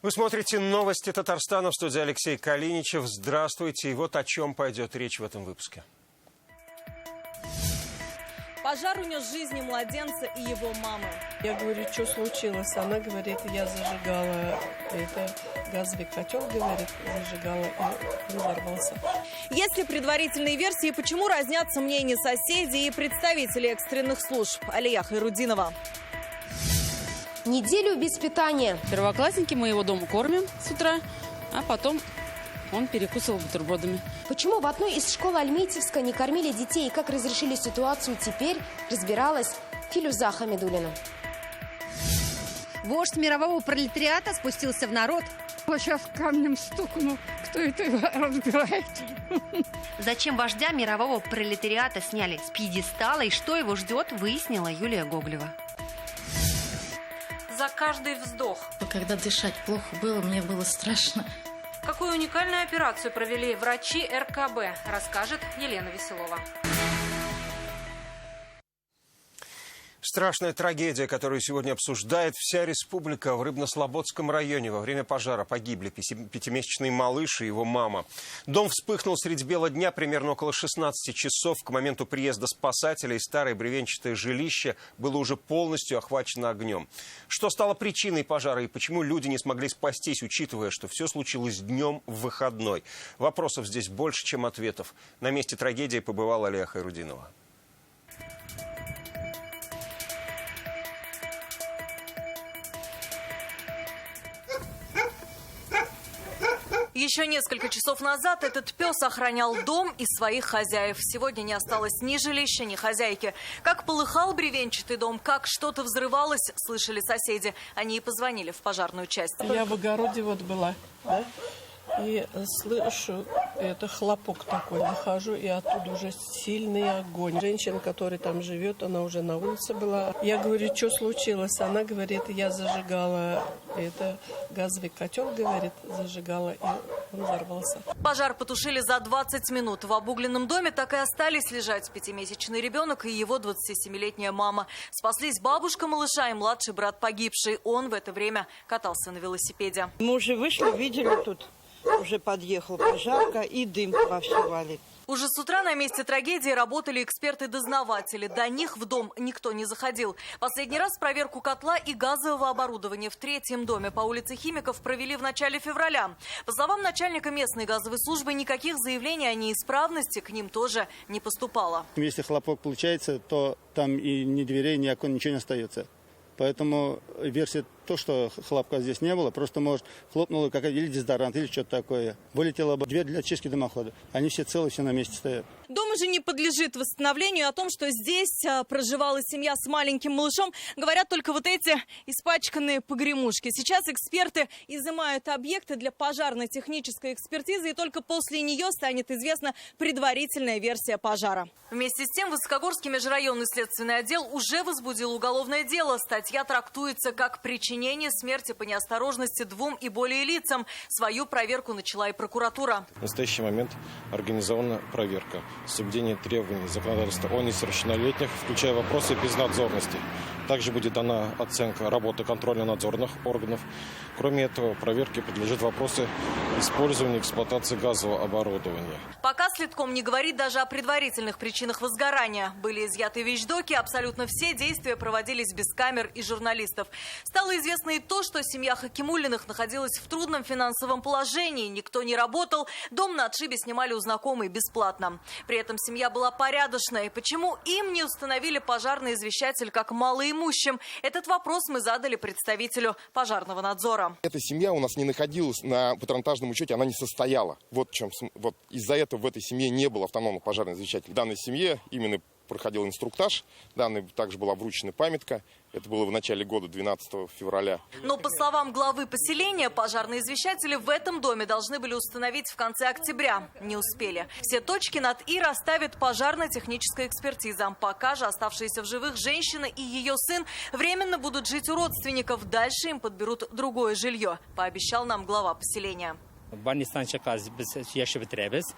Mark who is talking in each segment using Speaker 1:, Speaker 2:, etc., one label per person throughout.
Speaker 1: Вы смотрите новости Татарстана, в студии Алексей Калиничев. Здравствуйте. И вот о чем пойдет речь в этом выпуске.
Speaker 2: Пожар унес жизни младенца и его мамы.
Speaker 3: Я говорю, что случилось? Она говорит, я зажигала газовый котел, говорит, зажигала и взорвался.
Speaker 2: Есть ли предварительные версии, почему разнятся мнения соседей и представителей экстренных служб? Алия Хайрудинова.
Speaker 4: Неделю без питания.
Speaker 5: Первоклассники мы его дома кормим с утра, а потом он перекусывал бутербродами.
Speaker 4: Почему в одной из школ Альметьевска не кормили детей и как разрешили ситуацию теперь, разбиралась Филюза Хамидуллина.
Speaker 6: Вождь мирового пролетариата спустился в народ.
Speaker 7: Вот сейчас камнем стукну, кто это разбирает.
Speaker 6: Зачем вождя мирового пролетариата сняли с пьедестала и что его ждет, выяснила Юлия Гоголева.
Speaker 8: За каждый вздох.
Speaker 9: Когда дышать плохо было, мне было страшно.
Speaker 8: Какую уникальную операцию провели врачи РКБ, расскажет Елена Веселова.
Speaker 1: Страшная трагедия, которую сегодня обсуждает вся республика. В Рыбно-Слободском районе во время пожара погибли пятимесячный малыш и его мама. Дом вспыхнул средь бела дня примерно около 16 часов. К моменту приезда спасателей старое бревенчатое жилище было уже полностью охвачено огнем. Что стало причиной пожара и почему люди не смогли спастись, учитывая, что все случилось днем в выходной? Вопросов здесь больше, чем ответов. На месте трагедии побывала Алия Хайрудинова.
Speaker 2: Еще несколько часов назад этот пес охранял дом и своих хозяев. Сегодня не осталось ни жилища, ни хозяйки. Как полыхал бревенчатый дом, как что-то взрывалось, слышали соседи. Они и позвонили в пожарную часть.
Speaker 3: Я в огороде вот была, да? И слышу, это хлопок такой, выхожу, и оттуда уже сильный огонь. Женщина, которая там живет, она уже на улице была. Я говорю, что случилось? Она говорит, я зажигала газовый котел, говорит, зажигала, и он взорвался.
Speaker 2: Пожар потушили за 20 минут. В обугленном доме так и остались лежать пятимесячный ребенок и его 27-летняя мама. Спаслись бабушка малыша и младший брат погибший. Он в это время катался на велосипеде.
Speaker 10: Мы уже вышли, видели тут. Уже подъехал пожарка и дым вовсю валит.
Speaker 2: Уже с утра на месте трагедии работали эксперты-дознаватели. До них в дом никто не заходил. Последний раз проверку котла и газового оборудования в третьем доме по улице Химиков провели в начале февраля. По словам начальника местной газовой службы, никаких заявлений о неисправности к ним тоже не поступало.
Speaker 11: Если хлопок получается, то там и ни дверей, ни окон, ничего не остается. Поэтому версия то, что хлопка здесь не было, просто, может, хлопнула какая-то или дезодорант, или что-то такое. Вылетела бы дверь для очистки дымохода. Они все целые, все на месте стоят.
Speaker 2: Дом уже не подлежит восстановлению. О том, что здесь проживала семья с маленьким малышом, говорят только вот эти испачканные погремушки. Сейчас эксперты изымают объекты для пожарно-технической экспертизы, и только после нее станет известна предварительная версия пожара. Вместе с тем, Высокогорский межрайонный следственный отдел уже возбудил уголовное дело. Статья трактуется как причинение смерти по неосторожности 2 и более лицам. Свою проверку начала и прокуратура.
Speaker 12: В настоящий момент организована проверка. Соблюдение требований законодательства о несовершеннолетних, включая вопросы безнадзорности. Также будет дана оценка работы контрольно-надзорных органов. Кроме этого, проверке подлежат вопросы использования и эксплуатации газового оборудования.
Speaker 2: Пока следком не говорит даже о предварительных причинах возгорания. Были изъяты вещдоки, абсолютно все действия проводились без камер и журналистов. Стало известно и то, что семья Хакимуллиных находилась в трудном финансовом положении. Никто не работал, дом на отшибе снимали у знакомой бесплатно. При этом семья была порядочной. Почему им не установили пожарный извещатель как малоимущим? Этот вопрос мы задали представителю пожарного надзора.
Speaker 13: Эта семья у нас не находилась на патронтажном учете, она не состояла. Вот из-за этого в этой семье не было автономного пожарного извещателя. В данной семье именно проходил инструктаж, данной также была вручена памятка. Это было в начале года, 12 февраля.
Speaker 2: Но, по словам главы поселения, пожарные извещатели в этом доме должны были установить в конце октября. Не успели. Все точки над «и» расставит пожарно-техническая экспертиза. Пока же оставшиеся в живых женщина и ее сын временно будут жить у родственников. Дальше им подберут другое жилье, пообещал нам глава поселения.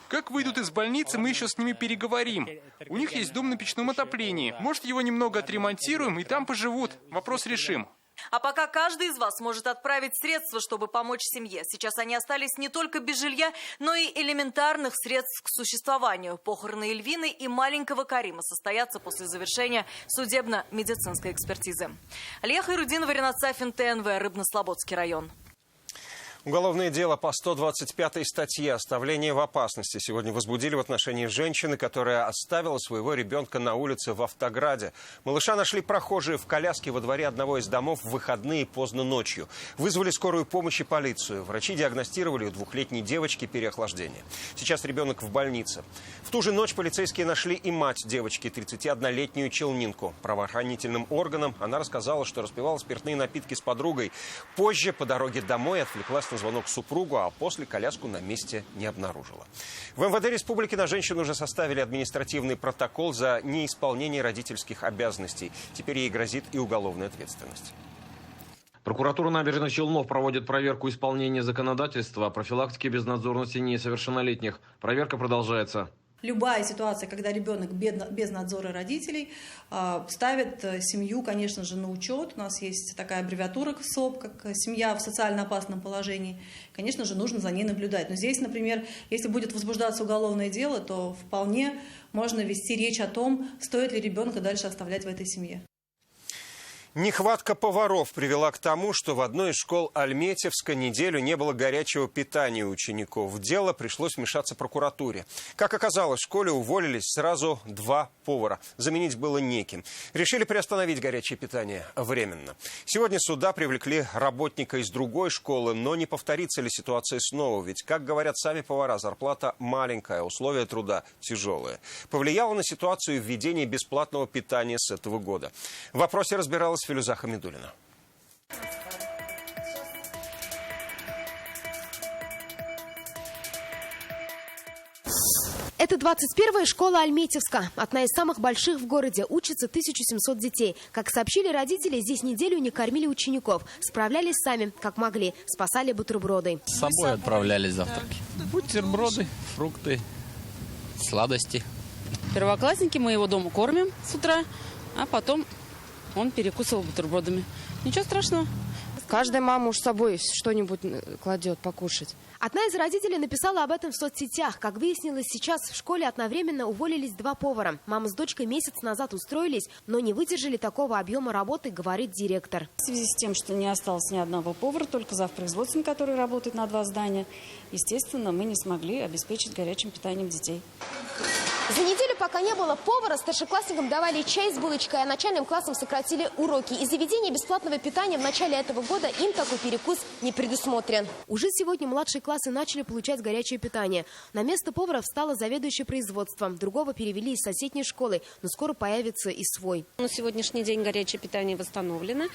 Speaker 14: Как выйдут из больницы, мы еще с ними переговорим. У них есть дом на печном отоплении. Может, его немного отремонтируем и там поживут. Вопрос решим.
Speaker 2: А пока каждый из вас может отправить средства, чтобы помочь семье. Сейчас они остались не только без жилья, но и элементарных средств к существованию. Похороны Эльвины и маленького Карима состоятся после завершения судебно-медицинской экспертизы. Алия Хайрудинова, Ренат Сафин, ТНВ, Рыбнослободский район.
Speaker 1: Уголовное дело по 125-й статье «Оставление в опасности» сегодня возбудили в отношении женщины, которая оставила своего ребенка на улице в Автограде. Малыша нашли прохожие в коляске во дворе одного из домов в выходные поздно ночью. Вызвали скорую помощь и полицию. Врачи диагностировали у двухлетней девочки переохлаждение. Сейчас ребенок в больнице. В ту же ночь полицейские нашли и мать девочки, 31-летнюю челнинку. Правоохранительным органам она рассказала, что распивала спиртные напитки с подругой. Позже по дороге домой отвлеклась на звонок супругу, а после коляску на месте не обнаружила. В МВД республики на женщину уже составили административный протокол за неисполнение родительских обязанностей. Теперь ей грозит и уголовная ответственность.
Speaker 15: Прокуратура набережных Челнов проводит проверку исполнения законодательства о профилактике безнадзорности несовершеннолетних. Проверка продолжается.
Speaker 16: Любая ситуация, когда ребенок без надзора родителей, ставит семью, конечно же, на учет. У нас есть такая аббревиатура СОП, как семья в социально опасном положении. Конечно же, нужно за ней наблюдать. Но здесь, например, если будет возбуждаться уголовное дело, то вполне можно вести речь о том, стоит ли ребенка дальше оставлять в этой семье.
Speaker 1: Нехватка поваров привела к тому, что в одной из школ Альметьевска неделю не было горячего питания учеников. В дело пришлось вмешаться прокуратуре. Как оказалось, в школе уволились сразу 2 повара. Заменить было неким. Решили приостановить горячее питание временно. Сегодня сюда привлекли работника из другой школы, но не повторится ли ситуация снова? Ведь, как говорят сами повара, зарплата маленькая, условия труда тяжелые. Повлияло на ситуацию введение бесплатного питания с этого года. В вопросе разбиралась Филюза Хамидуллина.
Speaker 4: Это 21-я школа Альметьевска. Одна из самых больших в городе. Учатся 1700 детей. Как сообщили родители, здесь неделю не кормили учеников. Справлялись сами, как могли. Спасали бутерброды.
Speaker 17: С собой отправляли завтраки. Бутерброды, фрукты, сладости.
Speaker 5: Первоклассники мы его дома кормим с утра, а потом он перекусывал бутербродами. Ничего страшного.
Speaker 18: Каждая мама уж с собой что-нибудь кладет покушать.
Speaker 4: Одна из родителей написала об этом в соцсетях. Как выяснилось, сейчас в школе одновременно уволились 2 повара. Мама с дочкой месяц назад устроились, но не выдержали такого объема работы, говорит директор.
Speaker 19: В связи с тем, что не осталось ни одного повара, только завпроизводственный, который работает на 2 здания, естественно, мы не смогли обеспечить горячим питанием детей.
Speaker 4: За неделю, пока не было повара, старшеклассникам давали чай с булочкой, а начальным классам сократили уроки. Из-за введения бесплатного питания в начале этого года им такой перекус не предусмотрен. Уже сегодня младшие классы начали получать горячее питание. На место повара встала заведующая производством. Другого перевели из соседней школы, но скоро появится и свой.
Speaker 20: На сегодняшний день горячее питание восстановлено.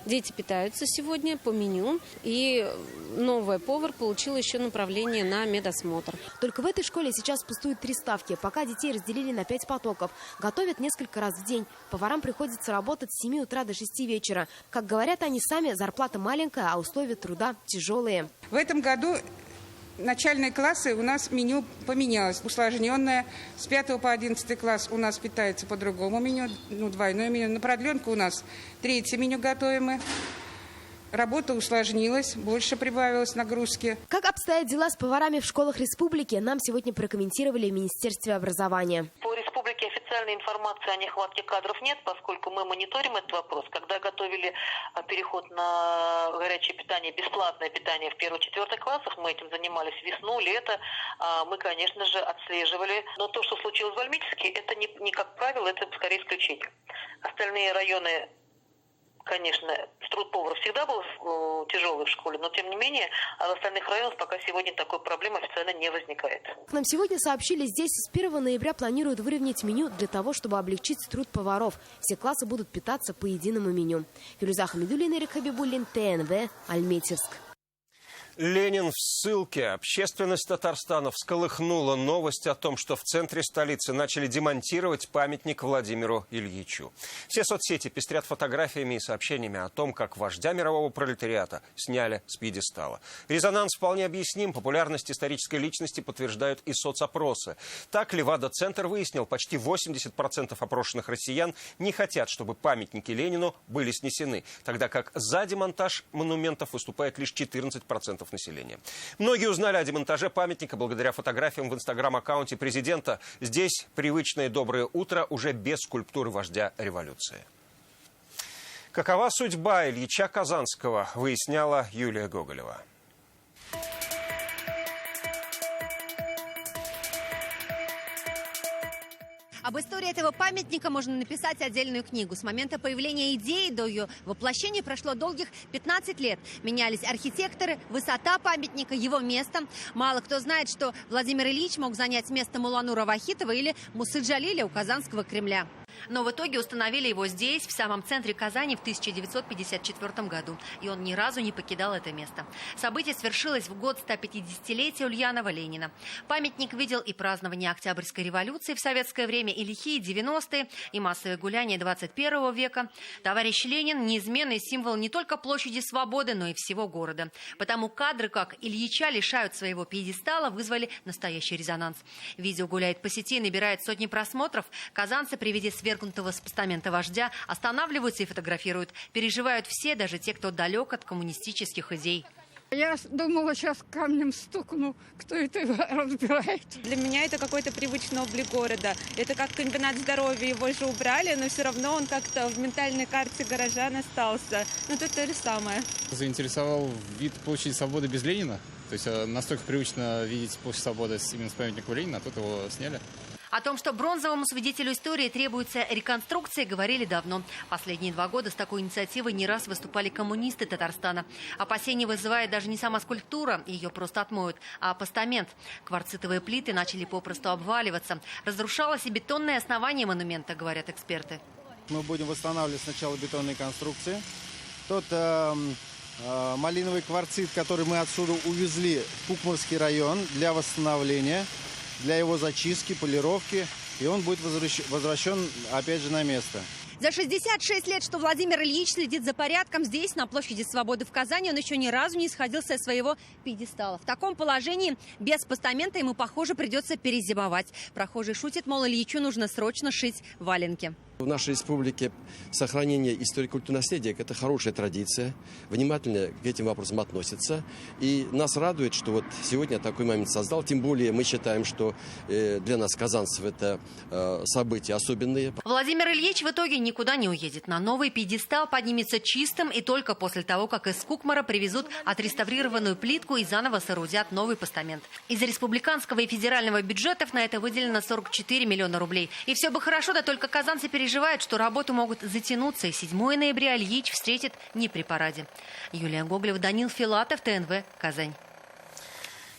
Speaker 20: Дети питаются сегодня по меню. И новый повар получил еще направление на медосмотр.
Speaker 4: Только в этой школе сейчас пустуют 3 ставки. Пока детей разделили на 5 потоков. Готовят несколько раз в день. Поварам приходится работать с 7 утра до 6 вечера. Как говорят они сами, зарплата маленькая, а условия труда тяжелые.
Speaker 21: В этом году начальные классы у нас меню поменялось. Усложненное. С 5 по 11 класс у нас питается по другому меню. Двойное меню. На продленку у нас 3-е меню готовим мы. Работа усложнилась, больше прибавилось нагрузки.
Speaker 4: Как обстоят дела с поварами в школах республики, нам сегодня прокомментировали в Министерстве образования.
Speaker 22: По республике официальной информации о нехватке кадров нет, поскольку мы мониторим этот вопрос. Когда готовили переход на горячее питание, бесплатное питание в 1-4 классах, мы этим занимались весну, лето, мы, конечно же, отслеживали. Но то, что случилось в Альметьевске, это не как правило, это скорее исключение. Остальные районы... Конечно, труд повара всегда был тяжелый в школе, но тем не менее в остальных районах пока сегодня такой проблемы официально не возникает.
Speaker 4: Нам сегодня сообщили, здесь с 1 ноября планируют выровнять меню для того, чтобы облегчить труд поваров. Все классы будут питаться по единому меню. Филюза Хамидуллина, Ирик Хабибуллин, ТНВ, Альметьевск.
Speaker 1: Ленин в ссылке. Общественность Татарстана всколыхнула новость о том, что в центре столицы начали демонтировать памятник Владимиру Ильичу. Все соцсети пестрят фотографиями и сообщениями о том, как вождя мирового пролетариата сняли с пьедестала. Резонанс вполне объясним. Популярность исторической личности подтверждают и соцопросы. Так, Левада-центр выяснил, почти 80% опрошенных россиян не хотят, чтобы памятники Ленину были снесены, тогда как за демонтаж монументов выступает лишь 14% населения. Многие узнали о демонтаже памятника благодаря фотографиям в инстаграм-аккаунте президента. Здесь привычное доброе утро уже без скульптуры вождя революции. Какова судьба Ильича Казанского, выясняла Юлия Гоголева.
Speaker 6: Об истории этого памятника можно написать отдельную книгу. С момента появления идеи до ее воплощения прошло долгих 15 лет. Менялись архитекторы, высота памятника, его место. Мало кто знает, что Владимир Ильич мог занять место Муланура Вахитова или Мусы Джалиля у Казанского Кремля. Но в итоге установили его здесь, в самом центре Казани, в 1954 году. И он ни разу не покидал это место. Событие свершилось в год 150-летия Ульянова Ленина. Памятник видел и празднование Октябрьской революции в советское время, и лихие 90-е, и массовые гуляния 21 века. Товарищ Ленин – неизменный символ не только площади Свободы, но и всего города. Потому кадры, как Ильича лишают своего пьедестала, вызвали настоящий резонанс. Видео гуляет по сети и набирает сотни просмотров. Казанцы при виде свергнутого с постамента вождя останавливаются и фотографируют. Переживают все, даже те, кто далек от коммунистических идей.
Speaker 7: Я думала, сейчас камнем стукну, кто это разбирает.
Speaker 23: Для меня это какой-то привычный облик города. Это как комбинат здоровья, его же убрали, но все равно он как-то в ментальной карте горожан остался. Ну, тут то же самое.
Speaker 24: Заинтересовал вид площади Свободы без Ленина. То есть настолько привычно видеть площадь Свободы именно с памятником Ленина, а тут его сняли.
Speaker 6: О том, что бронзовому свидетелю истории требуется реконструкция, говорили давно. Последние 2 года с такой инициативой не раз выступали коммунисты Татарстана. Опасения вызывает даже не сама скульптура, ее просто отмоют, а постамент. Кварцитовые плиты начали попросту обваливаться. Разрушалось и бетонное основание монумента, говорят эксперты.
Speaker 25: Мы будем восстанавливать сначала бетонные конструкции. Тот малиновый кварцит, который мы отсюда увезли в Кукмарский район для восстановления, для его зачистки, полировки, и он будет возвращен опять же на место.
Speaker 6: За 66 лет, что Владимир Ильич следит за порядком здесь, на площади Свободы в Казани, он еще ни разу не сходил со своего пьедестала. В таком положении без постамента ему, похоже, придется перезимовать. Прохожий шутит, мол, Ильичу нужно срочно шить валенки.
Speaker 26: В нашей республике сохранение историко-культурного наследия – это хорошая традиция. Внимательно к этим вопросам относятся. И нас радует, что вот сегодня такой момент создал. Тем более мы считаем, что для нас, казанцев, это события особенные.
Speaker 6: Владимир Ильич в итоге никуда не уедет. На новый пьедестал поднимется чистым и только после того, как из Кукмара привезут отреставрированную плитку и заново соорудят новый постамент. Из республиканского и федерального бюджетов на это выделено 44 миллиона рублей. И все бы хорошо, да только казанцы переживают, что работы могут затянуться, и 7 ноября Ильич встретит не при параде. Юлия Гоголева, Данил Филатов, ТНВ, Казань.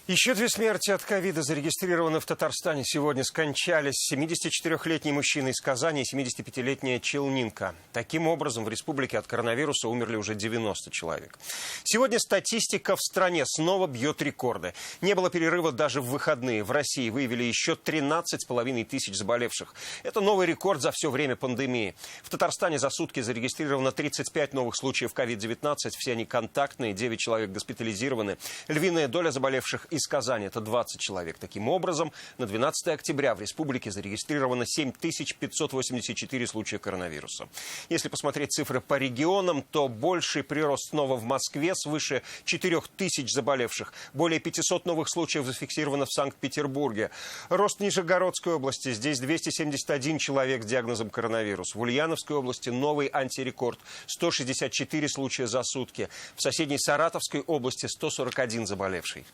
Speaker 1: Еще 2 смерти от ковида зарегистрированы в Татарстане. Сегодня скончались 74-летний мужчина из Казани и 75-летняя челнинка. Таким образом, в республике от коронавируса умерли уже 90 человек. Сегодня статистика в стране снова бьет рекорды. Не было перерыва даже в выходные. В России выявили еще 13,5 тысяч заболевших. Это новый рекорд за все время пандемии. В Татарстане за сутки зарегистрировано 35 новых случаев COVID-19. Все они контактные, 9 человек госпитализированы. Львиная доля заболевших из Казани – это 20 человек. Таким образом, на 12 октября в республике зарегистрировано 7584 случая коронавируса. Если посмотреть цифры по регионам, то больший прирост снова в Москве, свыше 4000 заболевших. Более 500 новых случаев зафиксировано в Санкт-Петербурге. Рост в Нижегородской области. Здесь 271 человек с диагнозом коронавирус. В Ульяновской области новый антирекорд – 164 случая за сутки. В соседней Саратовской области 141 заболевший.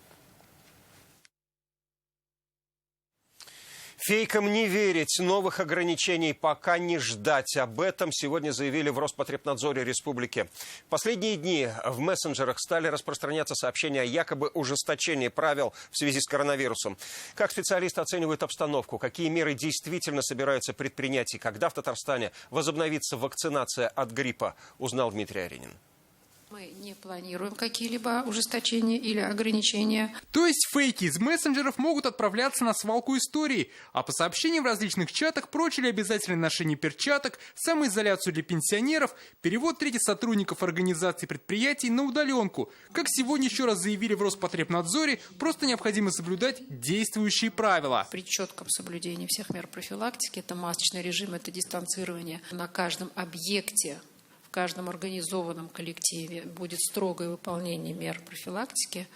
Speaker 1: Фейкам не верить, новых ограничений пока не ждать. Об этом сегодня заявили в Роспотребнадзоре республики. В последние дни в мессенджерах стали распространяться сообщения о якобы ужесточении правил в связи с коронавирусом. Как специалисты оценивают обстановку, какие меры действительно собираются предпринять и когда в Татарстане возобновится вакцинация от гриппа, узнал Дмитрий Аринин.
Speaker 3: Мы не планируем какие-либо ужесточения или ограничения.
Speaker 14: То есть фейки из мессенджеров могут отправляться на свалку истории, а по сообщениям в различных чатах прочили обязательное ношение перчаток, самоизоляцию для пенсионеров, перевод третьих сотрудников организаций и предприятий на удаленку. Как сегодня еще раз заявили в Роспотребнадзоре, просто необходимо соблюдать действующие правила.
Speaker 3: При четком соблюдении всех мер профилактики, это масочный режим, это дистанцирование на каждом объекте, в каждом организованном коллективе будет строгое выполнение мер профилактики.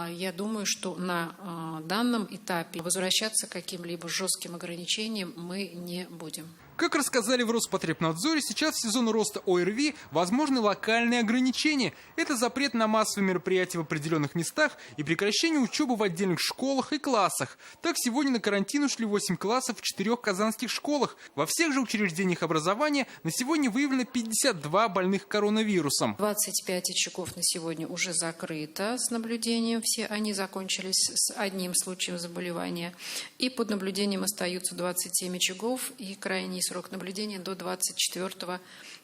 Speaker 3: Я думаю, что на данном этапе возвращаться к каким-либо жестким ограничениям мы не будем.
Speaker 14: Как рассказали в Роспотребнадзоре, сейчас в сезон роста ОРВИ возможны локальные ограничения. Это запрет на массовые мероприятия в определенных местах и прекращение учебы в отдельных школах и классах. Так, сегодня на карантин ушли 8 классов в 4 казанских школах. Во всех же учреждениях образования на сегодня выявлено 52 больных коронавирусом.
Speaker 3: 25 очагов на сегодня уже закрыто с наблюдением. Все они закончились с одним случаем заболевания. И под наблюдением остаются 27 очагов и крайний срок наблюдения до 24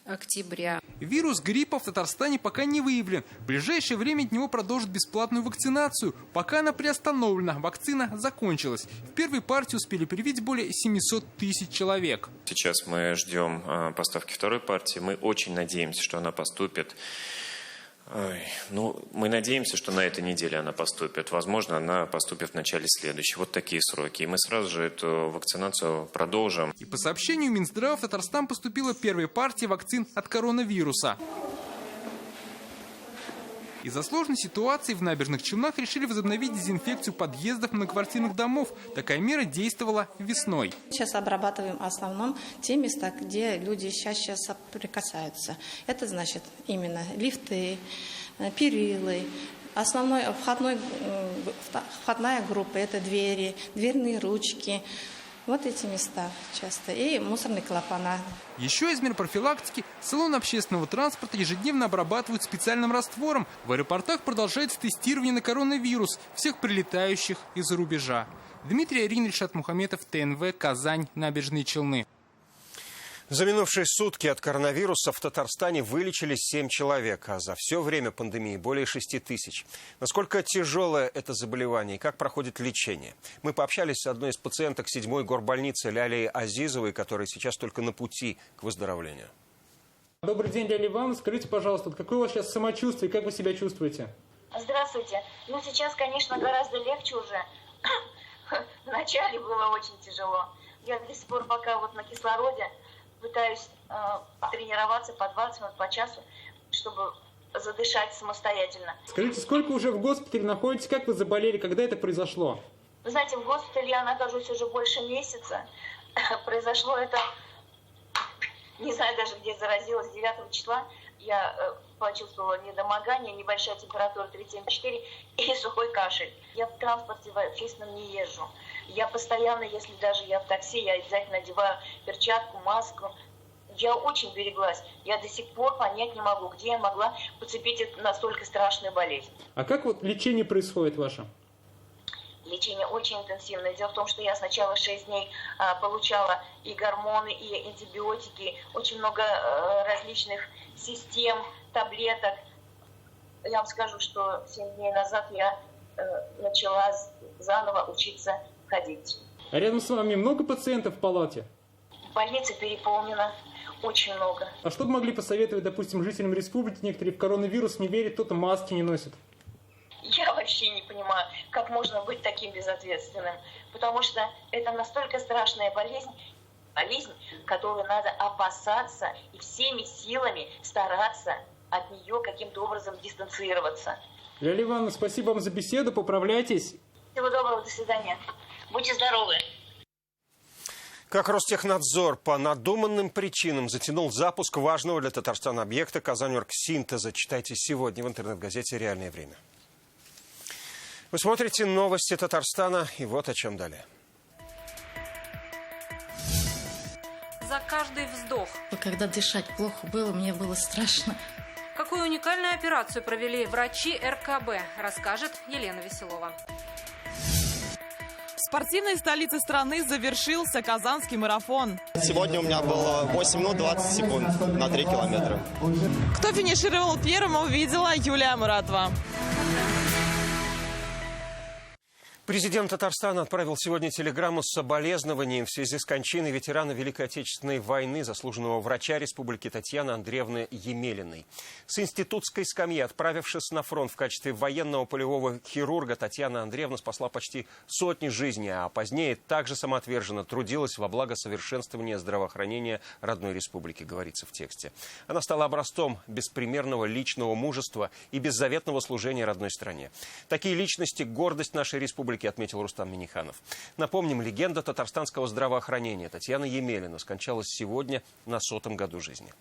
Speaker 3: октября.
Speaker 14: Вирус гриппа в Татарстане пока не выявлен. В ближайшее время от него продолжат бесплатную вакцинацию. Пока она приостановлена, вакцина закончилась. В первой партии успели привить более 700 тысяч человек.
Speaker 8: Сейчас мы ждем поставки второй партии. Мы очень надеемся, что она поступит. Мы надеемся, что на этой неделе она поступит. Возможно, она поступит в начале следующей. Вот такие сроки. И мы сразу же эту вакцинацию продолжим.
Speaker 14: И по сообщению Минздрава в Татарстан поступила первая партия вакцин от коронавируса. Из-за сложной ситуации в Набережных Челнах решили возобновить дезинфекцию подъездов многоквартирных домов. Такая мера действовала весной.
Speaker 9: Сейчас обрабатываем в основном те места, где люди чаще соприкасаются. Это значит именно лифты, перилы. Основная входная группа – это двери, дверные ручки. Вот эти места часто. И мусорные клапана.
Speaker 14: Еще из мер профилактики салоны общественного транспорта ежедневно обрабатывают специальным раствором. В аэропортах продолжается тестирование на коронавирус всех прилетающих из-за рубежа. Дмитрий Арин, Ришат Мухаметов, ТНВ, Казань, Набережные Челны.
Speaker 1: За минувшие сутки от коронавируса в Татарстане вылечились 7 человек, а за все время пандемии более 6 тысяч. Насколько тяжелое это заболевание и как проходит лечение? Мы пообщались с одной из пациенток 7-й горбольницы Лялей Азизовой, которая сейчас только на пути к выздоровлению.
Speaker 14: Добрый день, Ляля Ивановна. Скажите, пожалуйста, какое у вас сейчас самочувствие, как вы себя чувствуете?
Speaker 10: Здравствуйте. Сейчас, конечно, гораздо легче уже. Вначале было очень тяжело. Я до сих пор пока на кислороде пытаюсь тренироваться по 20 минут, по часу, чтобы задышать самостоятельно.
Speaker 14: Скажите, сколько уже в госпитале находитесь, как вы заболели, когда это произошло?
Speaker 10: Вы знаете, в госпитале я нахожусь уже больше месяца. Произошло это, не знаю даже, где заразилась, 9 числа. Я почувствовала недомогание, небольшая температура 37,4 и сухой кашель. Я в транспорте в общественном не езжу. Я постоянно, если даже я в такси, я обязательно надеваю перчатку, маску. Я очень береглась. Я до сих пор понять не могу, где я могла подцепить настолько страшную болезнь.
Speaker 14: А как лечение происходит ваше?
Speaker 10: Лечение очень интенсивное. Дело в том, что я сначала 6 дней получала и гормоны, и антибиотики, очень много различных систем, таблеток. Я вам скажу, что 7 дней назад я начала заново учиться ходить.
Speaker 14: А рядом с вами много пациентов в палате?
Speaker 10: Больница переполнена, очень много.
Speaker 14: А что бы могли посоветовать, допустим, жителям республики? Некоторые в коронавирус не верят, кто-то маски не носит.
Speaker 10: Я вообще не понимаю, как можно быть таким безответственным. Потому что это настолько страшная болезнь, которую надо опасаться и всеми силами стараться от нее каким-то образом дистанцироваться.
Speaker 14: Ляля Ивановна, спасибо вам за беседу, поправляйтесь.
Speaker 10: Всего доброго, до свидания. Будьте здоровы.
Speaker 1: Как Ростехнадзор по надуманным причинам затянул запуск важного для Татарстана объекта «Казань-Оргсинтеза». Читайте сегодня в интернет-газете «Реальное время». Вы смотрите новости Татарстана, и вот о чем далее.
Speaker 11: За каждый вздох.
Speaker 12: Когда дышать плохо было, мне было страшно.
Speaker 11: Какую уникальную операцию провели врачи РКБ, расскажет Елена Веселова.
Speaker 2: спортивной столице страны завершился Казанский марафон.
Speaker 5: Сегодня у меня было 8 минут 20 секунд на 3 километра.
Speaker 2: Кто финишировал первым, увидела Юлия Муратова.
Speaker 1: Президент Татарстана отправил сегодня телеграмму с соболезнованием в связи с кончиной ветерана Великой Отечественной войны, заслуженного врача республики Татьяны Андреевны Емелиной. С институтской скамьи, отправившись на фронт в качестве военного полевого хирурга, Татьяна Андреевна спасла почти сотни жизней, а позднее также самоотверженно трудилась во благо совершенствования здравоохранения родной республики, говорится в тексте. Она стала образцом беспримерного личного мужества и беззаветного служения родной стране. Такие личности – гордость нашей республики, отметил Рустам Минниханов. Напомним, легенда татарстанского здравоохранения Татьяна Емелина скончалась сегодня на 100-м году жизни.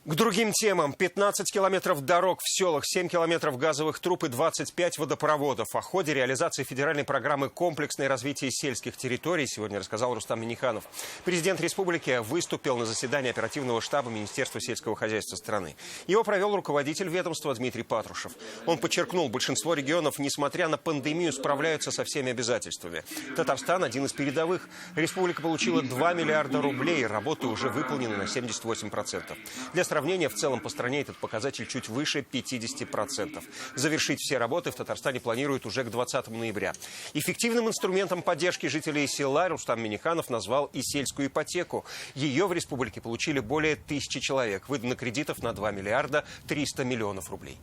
Speaker 1: К другим темам. 15 километров дорог в селах, 7 километров газовых труб и 25 водопроводов. О ходе реализации федеральной программы «Комплексное развитие сельских территорий» сегодня рассказал Рустам Минниханов. Президент республики выступил на заседании оперативного штаба Министерства сельского хозяйства страны. Его провел руководитель ведомства Дмитрий Патрушев. Он подчеркнул, большинство регионов, несмотря на пандемию, справляются со всеми обязательствами. Татарстан один из передовых. Республика получила 2 миллиарда рублей. Работы уже выполнены на 78%. Для сравнения, в целом по стране этот показатель чуть выше 50%. Завершить все работы в Татарстане планируют уже к 20 ноября. Эффективным инструментом поддержки жителей села Рустам Минниханов назвал и сельскую ипотеку. Ее в республике получили более 1000 человек. Выдано кредитов на 2 миллиарда 300 миллионов рублей.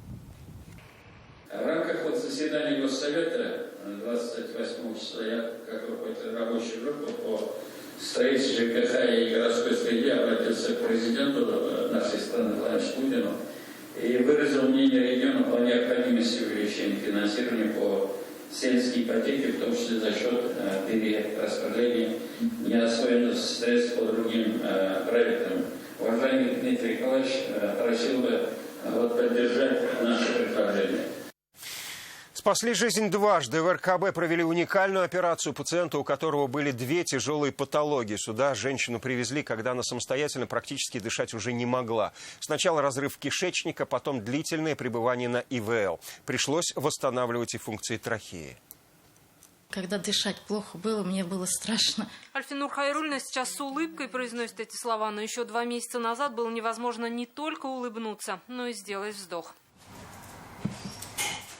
Speaker 13: В рамках заседания Госсовета 28 числа я, как руководитель рабочей группы по строительству ЖКХ и городской среде, обратился к президенту нашей страны Владимиру Путину и выразил мнение региона о необходимости увеличения финансирования по сельской ипотеке, в том числе за счет перераспределения неосвоенных средств по другим проектам. Уважаемый Дмитрий Николаевич, просил бы поддержать наше предложение.
Speaker 1: Спасли жизнь дважды. В РКБ провели уникальную операцию пациента, у которого были 2 тяжелые патологии. Сюда женщину привезли, когда она самостоятельно практически дышать уже не могла. Сначала разрыв кишечника, потом длительное пребывание на ИВЛ. Пришлось восстанавливать и функции трахеи.
Speaker 12: Когда дышать плохо было, мне было страшно.
Speaker 11: Альфинур Хайрульна сейчас с улыбкой произносит эти слова, но еще 2 месяца назад было невозможно не только улыбнуться, но и сделать вздох.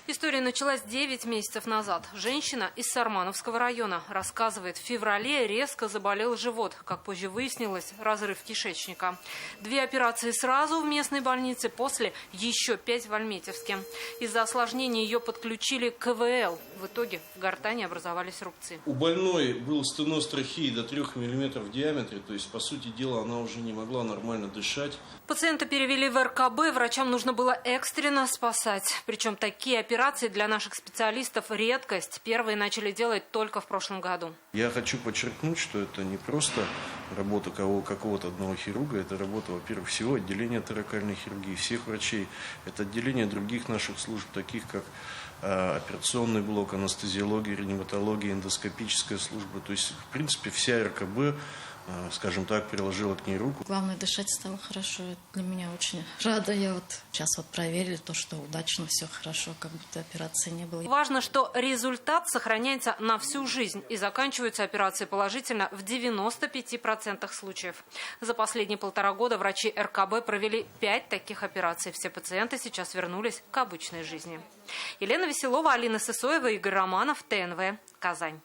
Speaker 11: История началась 9 месяцев назад. Женщина из Сармановского района рассказывает, в феврале резко заболел живот. Как позже выяснилось, разрыв кишечника. 2 операции сразу в местной больнице, после еще 5 в Альметьевске. Из-за осложнений ее подключили к КВЛ. В итоге в гортани образовались рубцы.
Speaker 15: У больной был стеноз трахеи до 3 мм в диаметре, то есть, по сути дела, она уже не могла нормально дышать.
Speaker 11: Пациента перевели в РКБ, врачам нужно было экстренно спасать. Причем такие операции для наших специалистов редкость. Первые начали делать только в прошлом году.
Speaker 15: Я хочу подчеркнуть, что это не просто работа какого-то одного хирурга, это работа, во-первых, всего отделения торакальной хирургии, всех врачей. Это отделение других наших служб, таких как операционный блок, анестезиология, реаниматология, эндоскопическая служба. То есть, в принципе, вся РКБ, скажем так, приложила к ней руку.
Speaker 12: Главное, дышать стало хорошо. Это для меня очень рада. Я сейчас проверили то, что удачно, все хорошо, как будто операции не было.
Speaker 11: Важно, что результат сохраняется на всю жизнь и заканчиваются операции положительно в 95% случаев. За последние 1,5 года врачи РКБ провели 5 таких операций. Все пациенты сейчас вернулись к обычной жизни. Елена Веселова, Алина Сысоева, Игорь Романов, ТНВ, Казань.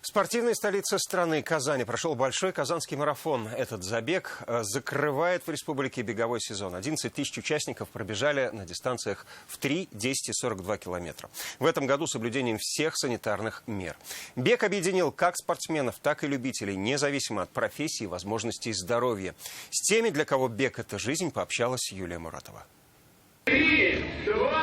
Speaker 1: В спортивной столице страны Казани прошел большой казанский марафон. Этот забег закрывает в республике беговой сезон. 11 тысяч участников пробежали на дистанциях в 3, 10 и 42 километра. В этом году с соблюдением всех санитарных мер. Бег объединил как спортсменов, так и любителей, независимо от профессии и возможностей здоровья. С теми, для кого бег – это жизнь, пообщалась Юлия Муратова.
Speaker 2: 3, 2,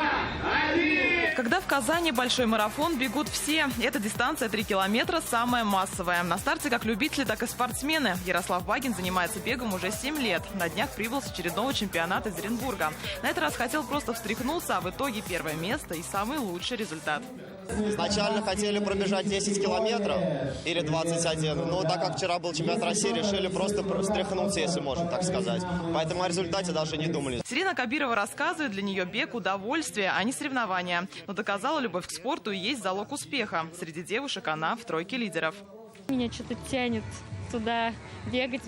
Speaker 2: 1. Когда в Казани большой марафон, бегут все. Эта дистанция 3 километра самая массовая. На старте как любители, так и спортсмены. Ярослав Багин занимается бегом уже 7 лет. На днях прибыл с очередного чемпионата из Оренбурга. На этот раз хотел просто встряхнуться, а в итоге 1-е место и самый лучший результат.
Speaker 5: Изначально хотели пробежать 10 километров или 21, но так как вчера был чемпионат России, решили просто встряхнуться, если можно так сказать. Поэтому о результате даже не думали.
Speaker 2: Сирина Кабирова рассказывает, для нее бег – удовольствие, а не соревнования. Но доказала, любовь к спорту и есть залог успеха. Среди девушек она в тройке лидеров.
Speaker 16: Меня что-то тянет туда бегать.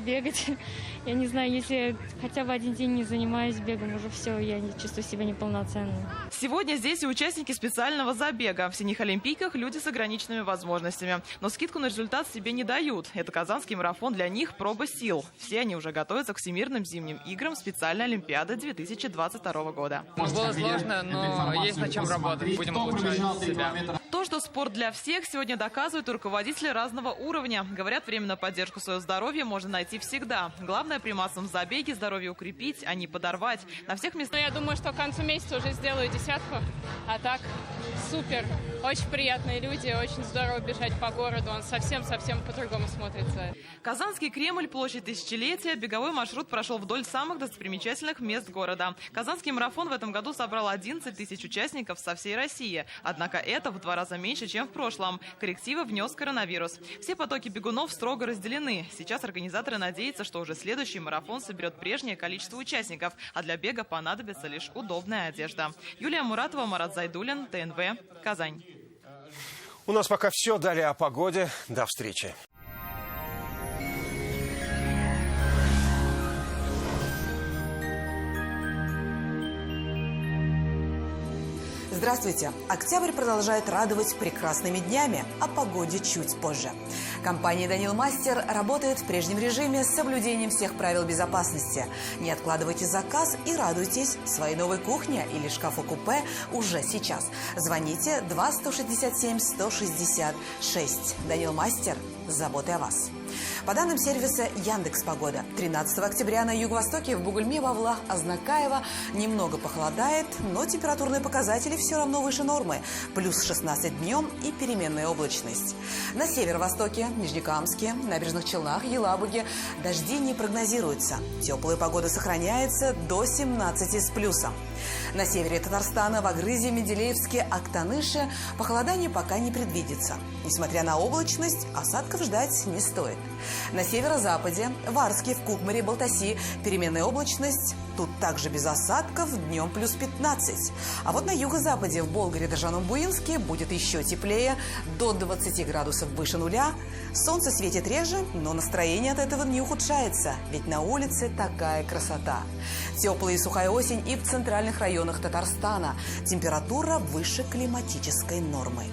Speaker 16: Я не знаю, если хотя бы один день не занимаюсь бегом, уже все, я не чувствую себя неполноценной.
Speaker 2: Сегодня здесь и участники специального забега. В синих олимпийках люди с ограниченными возможностями. Но скидку на результат себе не дают. Это Казанский марафон, для них проба сил. Все они уже готовятся к Всемирным зимним играм специальной Олимпиады 2022 года.
Speaker 17: Было сложно, но есть над чем работать. Будем улучшать себя.
Speaker 2: То, что спорт для всех, сегодня доказывают руководители разного уровня. Говорят, время на поддержку своего здоровья можно найти всегда. Главное при массовом забеге здоровье укрепить, а не подорвать. На всех местах.
Speaker 23: Я думаю, что к концу месяца уже сделаю 10. А так, супер. Очень приятные люди, очень здорово бежать по городу. Он совсем по-другому смотрится.
Speaker 2: Казанский Кремль, площадь Тысячелетия. Беговой маршрут прошел вдоль самых достопримечательных мест города. Казанский марафон в этом году собрал 11 тысяч участников со всей России. Однако это в 2 раза меньше, чем в прошлом. Коррективы внес коронавирус. Все потоки бегунов строго разделены. Сейчас организаторы надеются, что уже следующий марафон соберет прежнее количество участников, а для бега понадобится лишь удобная одежда. Юлия Муратова, Марат Зайдуллин, ТНВ, Казань.
Speaker 1: У нас пока все. Далее о погоде. До встречи.
Speaker 18: Здравствуйте! Октябрь продолжает радовать прекрасными днями, о погоде чуть позже. Компания «Данил Мастер» работает в прежнем режиме с соблюдением всех правил безопасности. Не откладывайте заказ и радуйтесь своей новой кухне или шкафу-купе уже сейчас. Звоните 2-167-166. «Данил Мастер» с заботой о вас. По данным сервиса Яндекс.Погода, 13 октября на юго-востоке в Бугульме, Вавлах, Азнакаево немного похолодает, но температурные показатели все равно выше нормы. Плюс 16 днем и переменная облачность. На северо-востоке, Нижнекамске, Набережных Челнах, Елабуге дожди не прогнозируются. Теплая погода сохраняется до 17 с плюсом. На севере Татарстана, в Агрызе, Менделеевске, Актаныше похолодание пока не предвидится. Несмотря на облачность, осадков ждать не стоит. На северо-западе, в Арске, в Кукмаре, Балтаси переменная облачность. Тут также без осадков, днем плюс 15. А вот на юго-западе, в Болгаре, Дожаном-Буинске будет еще теплее, до 20 градусов выше нуля. Солнце светит реже, но настроение от этого не ухудшается, ведь на улице такая красота. Теплая и сухая осень и в центральных районах Татарстана. Температура выше климатической нормы.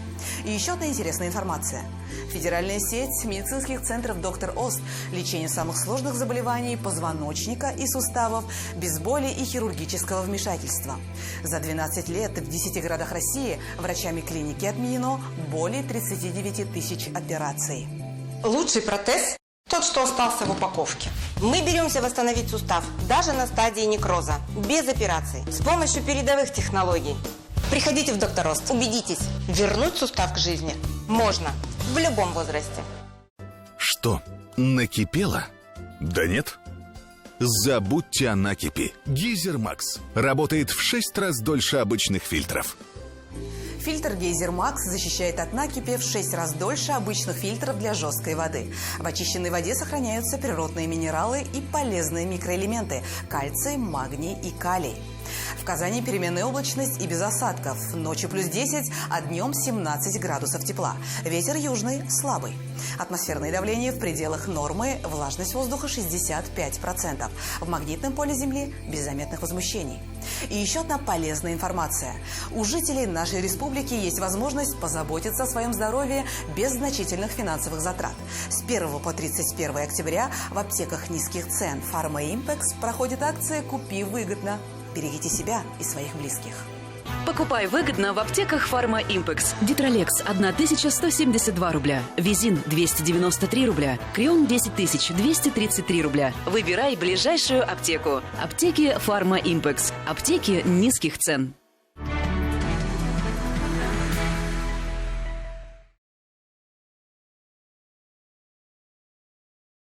Speaker 18: И еще одна интересная информация. Федеральная сеть медицинских центров «Доктор Ост». Лечение самых сложных заболеваний позвоночника и суставов без боли и хирургического вмешательства. За 12 лет в 10 городах России врачами клиники отменено более 39 тысяч операций.
Speaker 19: Лучший протез – тот, что остался в упаковке. Мы беремся восстановить сустав даже на стадии некроза, без операций, с помощью передовых технологий. Приходите в «Доктор Ост». Убедитесь, вернуть сустав к жизни можно в любом возрасте.
Speaker 20: Что, накипело? Да нет. Забудьте о накипи. Гейзер Макс работает в 6 раз дольше обычных фильтров.
Speaker 18: Фильтр «Гейзер Макс» защищает от накипи в 6 раз дольше обычных фильтров для жесткой воды. В очищенной воде сохраняются природные минералы и полезные микроэлементы – кальций, магний и калий. В Казани переменная облачность и без осадков. Ночью плюс 10, а днем 17 градусов тепла. Ветер южный слабый. Атмосферное давление в пределах нормы, влажность воздуха 65%. В магнитном поле Земли без заметных возмущений. И еще одна полезная информация. У жителей нашей республики есть возможность позаботиться о своем здоровье без значительных финансовых затрат. С 1 по 31 октября в аптеках низких цен «Фарма Импекс» проходит акция «Купи выгодно». Берегите себя и своих близких.
Speaker 21: Покупай выгодно в аптеках «Фарма Импекс». Дитролекс 1172 рубля. Визин 293 рубля. Крион 10233 рубля. Выбирай ближайшую аптеку. Аптеки «Фарма Импекс». Аптеки низких цен.